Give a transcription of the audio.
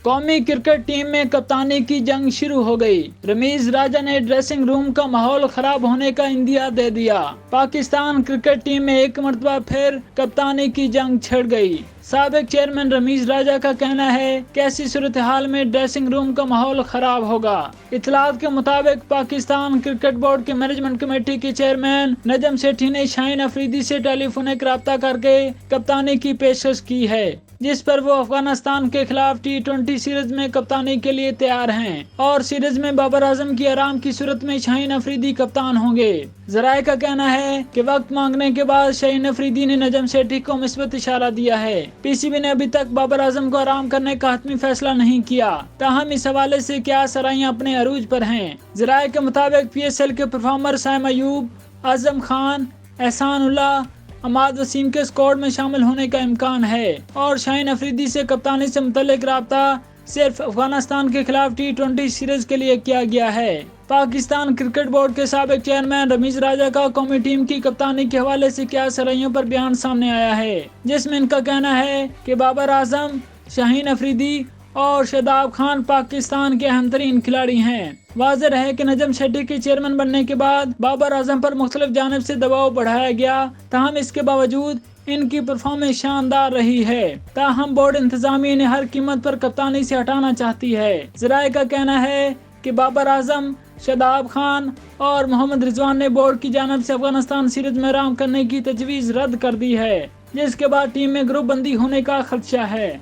قومی cricket team میں کپتانی کی جنگ شروع ہو گئی۔ رمیز راجہ نے ڈریسنگ روم کا ماحول خراب ہونے کا اندیا دے دیا۔ پاکستان کرکٹ ٹیم میں ایک مرتبہ پھر کپتانی کی جنگ چھڑ گئی۔ سابق چیئرمین رمیز راجہ کا کہنا ہے کہ ایسی صورتحال میں ڈریسنگ روم کا ماحول خراب ہوگا۔ اطلاعات کے مطابق پاکستان کرکٹ بورڈ کے مینجمنٹ کمیٹی کے چیئرمین نجم سیٹھی نے شاہین افریدی سے ٹیلی فونک رابطہ کر کے کپتانی کی پیشکش کی ہے، جس پر وہ افغانستان کے خلاف T20 سیریز میں کپتانی کے لیے تیار ہیں اور سیریز میں بابر اعظم کی آرام کی صورت میں شاہین افریدی کپتان ہوں گے۔ ذرائع کا کہنا ہے کہ وقت مانگنے کے بعد شاہین افریدی نے نجم سیٹھی کو مثبت اشارہ دیا ہے۔ پی سی بی نے ابھی تک بابر اعظم کو آرام کرنے کا حتمی فیصلہ نہیں کیا، تاہم اس حوالے سے کیا سرائیاں اپنے عروج پر ہیں۔ ذرائع کے مطابق PSL کے پرفارمر سائم ایوب، اعظم خان، احسان اللہ، عماد وسیم کے اسکواڈ میں شامل ہونے کا امکان ہے اور شاہین افریدی سے کپتانی سے متعلق رابطہ صرف افغانستان کے خلاف T20 سیریز کے لیے کیا گیا ہے۔ پاکستان کرکٹ بورڈ کے سابق چیئرمین رمیز راجہ کا قومی ٹیم کی کپتانی کے حوالے سے کیا سرائیوں پر بیان سامنے آیا ہے، جس میں ان کا کہنا ہے کہ بابر اعظم، شاہین افریدی اور شاداب خان پاکستان کے اہم ترین کھلاڑی ہیں۔ واضح ہے کہ نجم سیٹھی کے چیئرمین بننے کے بعد بابر اعظم پر مختلف جانب سے دباؤ بڑھایا گیا، تاہم اس کے باوجود ان کی پرفارمنس شاندار رہی ہے۔ تاہم بورڈ انتظامیہ انہیں ہر قیمت پر کپتانی سے ہٹانا چاہتی ہے۔ ذرائع کا کہنا ہے کہ بابر اعظم، شاداب خان اور محمد رضوان نے بورڈ کی جانب سے افغانستان سیریز میں آرام کرنے کی تجویز رد کر دی ہے، جس کے بعد ٹیم میں گروپ بندی ہونے کا خدشہ ہے۔